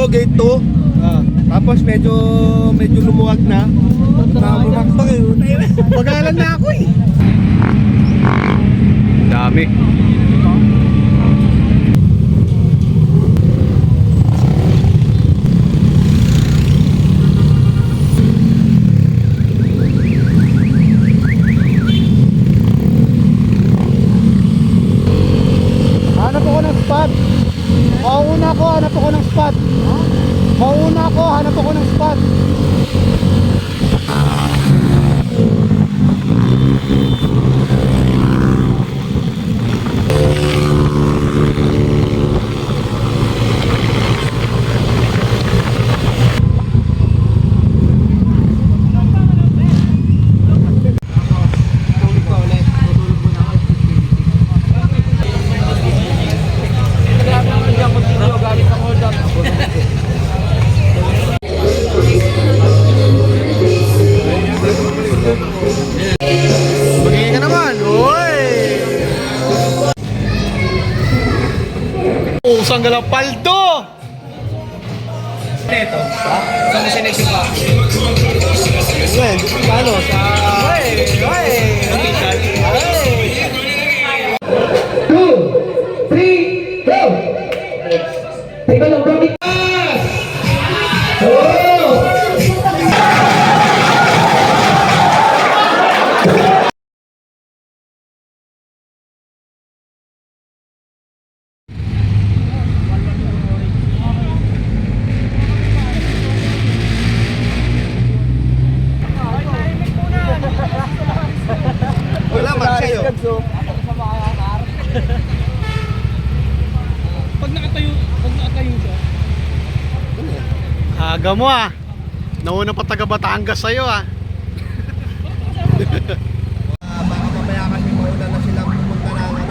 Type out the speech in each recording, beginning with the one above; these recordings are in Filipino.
gate 2. Tapos medyo lumuwag na. Bumakbak eh. Pagalan na ako eh. Dami. Hanap ako ng spot. Mauna ako, hanap ako ng spot. Mauna ako, hanap ako ng spot. Magiging ka naman. Uy! Usang galapaldo! Ito. Saan mo sinexing pa? Well, paano? Sa... Official? 2, 3, go! Teka lang, bakit? Wala man sa'yo. Pag nakatayo siya. Aga mo ah. Nauna pa taga Batangas sa'yo ah. Baka mamaya kasi mauna na silang pumunta ng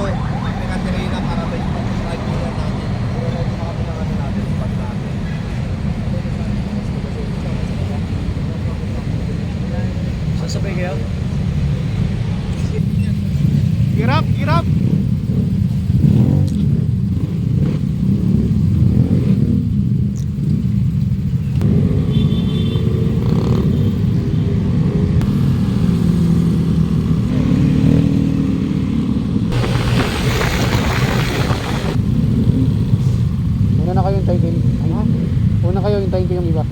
Ekaterina para may subscribe nila natin. Pero ready na kami ng natin, spot natin. Sasabay kayo? Hirap, hirap. Una na kayo hintayin ko Una kayo hintayin ko yung iba.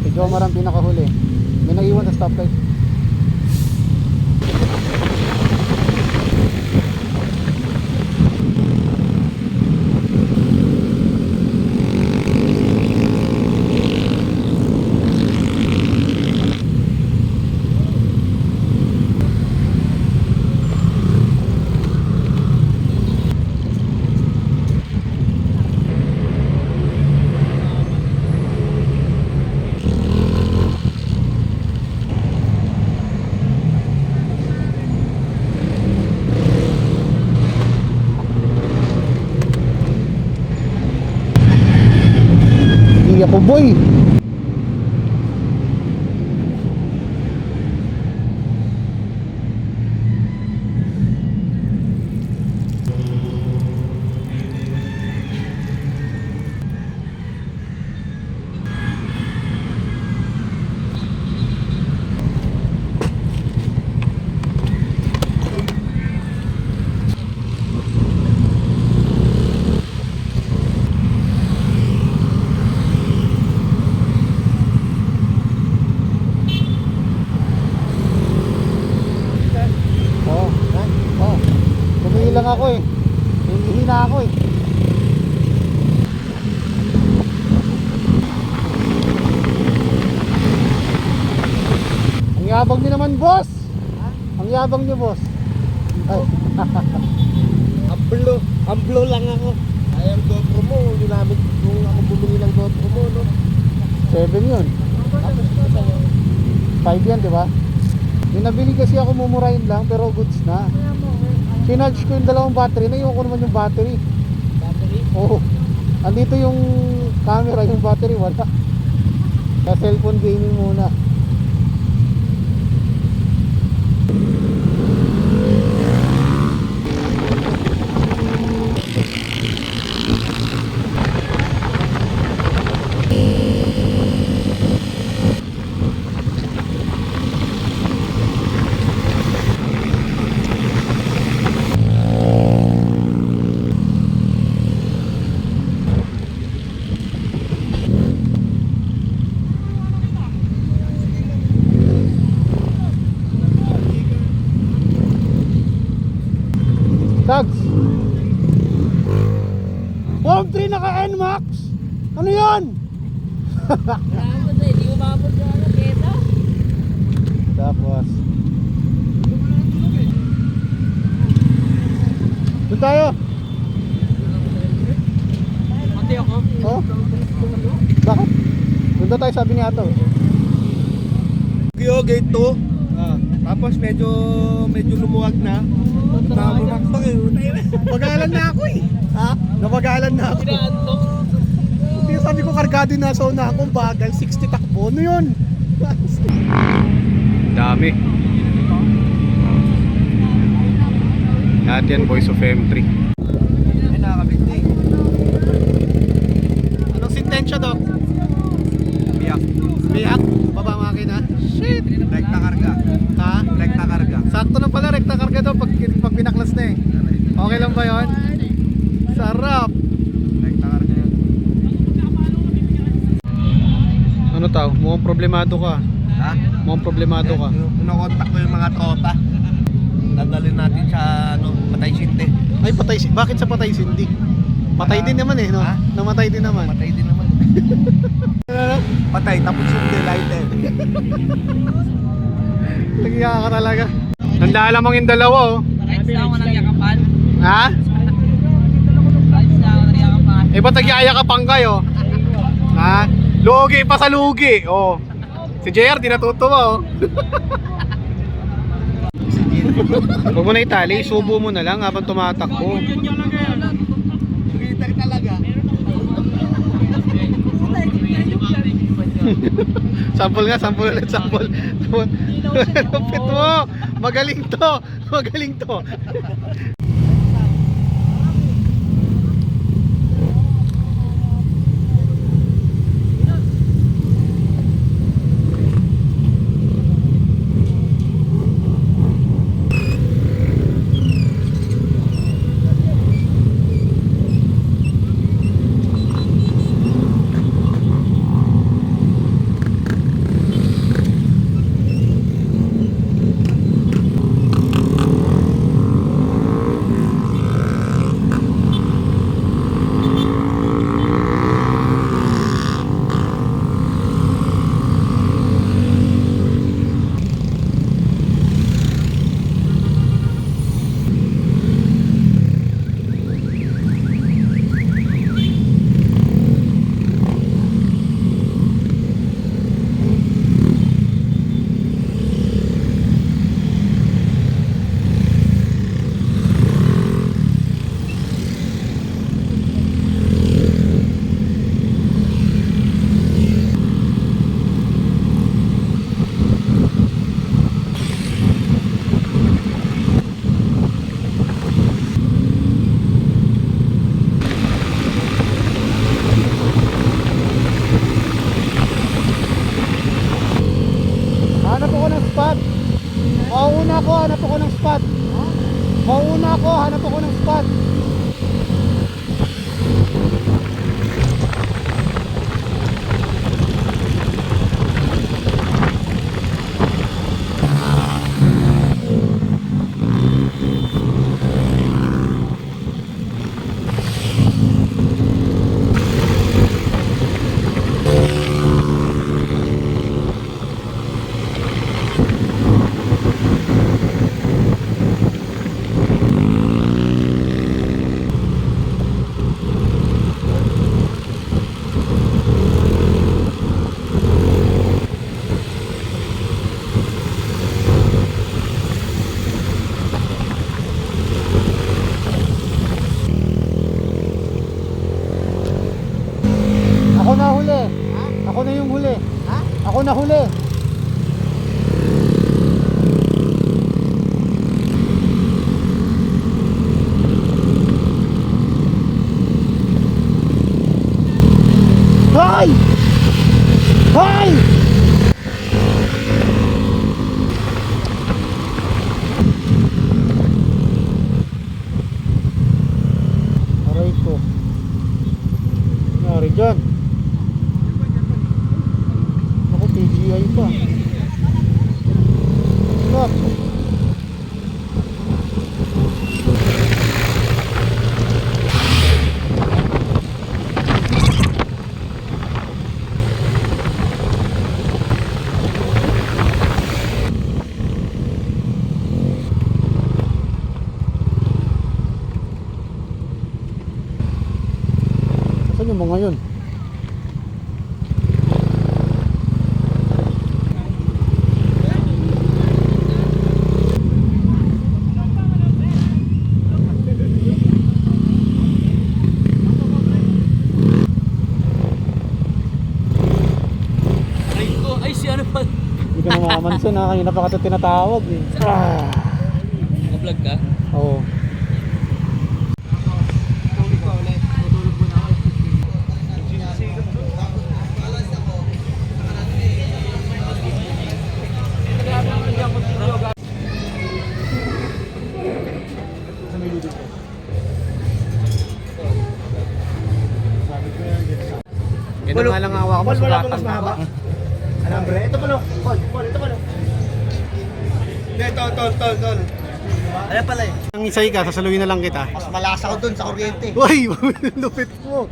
Si Jomar ang pinakahuli. May naiwan sa stoplight. Hindi ako boy. Lang ako eh. Hihina ako eh. Ang yabang niyo naman, boss. Ang yabang niyo, boss. Ay. Amblo lang ako. Ay, ang GoPro mo, ginamit kung ako bumili ng GoPro mo, no? 7 yun. 5 yan, di ba? Yung nabili kasi ako mumurahin lang, pero goods na. Kinarge ko yung dalawang battery, naiwan ko naman yung battery. Battery? Oo. Andito yung camera, yung battery wala. Kaya cellphone gaming muna. Home 3 naka NMAX? Ano yan? Umabot eh, di umabot yung ano, keta. Tapos doon tayo. Pati ako. Oh? Bakit? Doon tayo sabi ni Ato. Gate 2. Ah. Tapos medyo lumuwag na. Bumakbak eh. Pag-aalan na ako eh. Ha? Napag-aalan na ako. Pinaantok. Hindi, sabi ko kargado yung nasa una akong bagal, 60 takbo. Ano yun? Dami. Lahat yan boys of M3. Ay, nakakabit na eh. Anong sintensya, Dok? Biyak. Biyak? Baba makina? Shit! Rekta karga. Ha? Rekta karga. Sakto na pala, rekta karga daw pag pinaklas na eh. Okay lang ba yun? Sarap! Rekta karga yun. Ano tao? Mukhang problemado ka. Ha? Mukhang problemado ka. Pinokontak ko yung mga tropa. Dadalhin natin sa Patay Sinte. Ay, patay si... Bakit sa patay Cindy? Patay din naman eh, no? Ha? Namatay din naman. Patay din naman. Patay, tapos Sinte, lighter. Nagyaya ka talaga. Tandaan lamang yung dalawa oh. Rides na ako ng yakapan. Ha? Rides na ako ng yakapan. Eh ba't nagyaya ka pang kayo? Ha? Lugi pa sa lugi. Oh. Si JR di natutuwa oh. Huwag mo na itali, subo mo na lang habang tumatakbo. Sweeter talaga. Sample nga, sample ulit, sample. Lupit mo! Magaling to! Magaling to! Hanap ako ng spot. Mauna ako, hanap ako ng spot. Mauna ako, hanap ako ng spot. Ako na huli. Ako na yung huli. Ako na huli. Hoy! Hoy! Aray ko. Nari dyan. Ako, PGI pa. Stop. Ay, si ano pa? Hindi ka na makamanson ha, kanina pa ka ito tinatawag eh. Naka-vlog ka? Oo. Yan na nga lang hawa ko Paul, wala masulatan. pong mas mahaba. Alambre. Ito pa no. Paul, ito pa no. Hindi, tol. Ano pala eh? Ang isay ka, sasaluhin na lang kita. Mas malakas ako dun sa kuryente. Uy, lupit mo.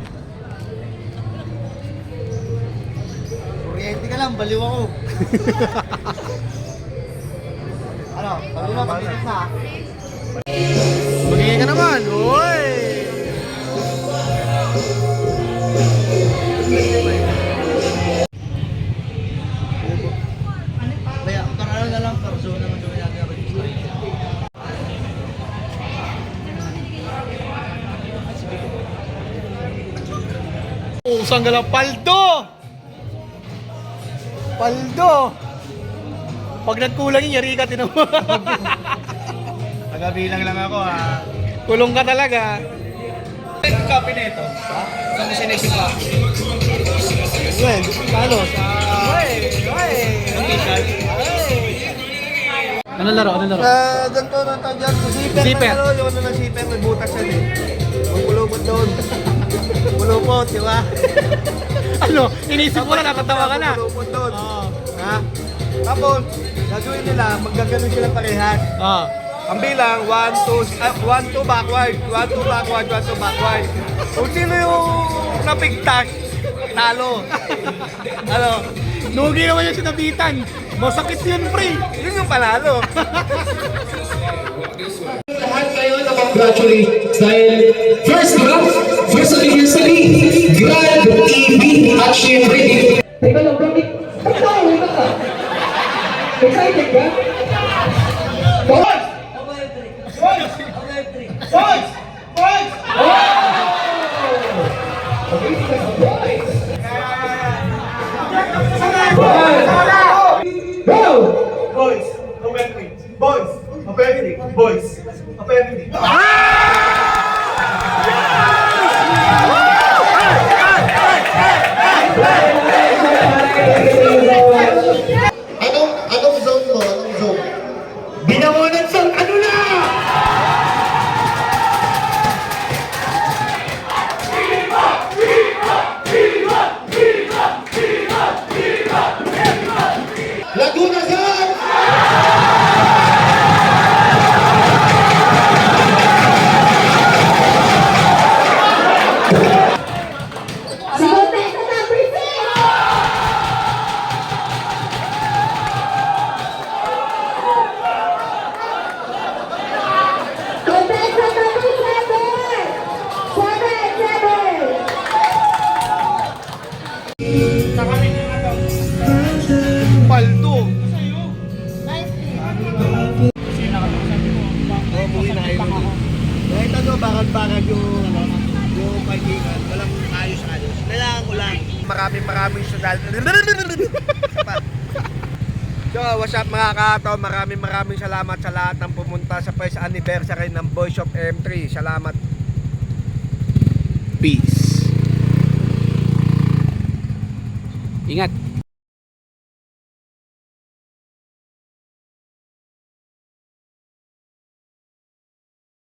Kuryente ka lang, baliw ako. Ano? Sabi mo, pag-init na ha? Magiging ka naman. Uy! Kaya, parang na lang, persona naman gawin natin ang registry. Usang gala, paldo! Paldo! Pag nagkulang yung yari ka, tinan mo. Nagabilang lang ako ha. Kulong ka talaga. Copy na ito. Saan na sinisip ka? Well, paano? Ano laro? Ganito na tayo dyan. Zipper. Zipper. Ano, yung ano ng zipper, may butas yan eh. Pulupot doon. Pulupot, di ba? Ano? Inisip mo na, natatawa ka na. Pulupot doon. Ha? Tapos, gagawin nila, maggaganon sila parehas. Ah. Ang bilang, 1, 2 backward, 1, 2 backward, 1, 2 backward. Kung sino yung napigtas, talo. Ano? Nugi naman yung sinabitan. Masakit yun, pre. Yun yung panalo. Lahat kayo na congratulate dahil first anniversary, Grand TV at syempre teka lang, bakit? Nagtawag ka? Excited ka? Boys! Anong zone mo? Anong zone? Binawanan sa ano na? Laguna Zone! Paldo. Kahit ano, bakal-bakal yung pagkingan, walang ayos-ayos. Kailangan ko lang. Maraming sundal. So, what's up mga kato? Maraming salamat sa lahat ng pumunta sa first anniversary ng Voice of M3. Salamat. Peace. Ingat.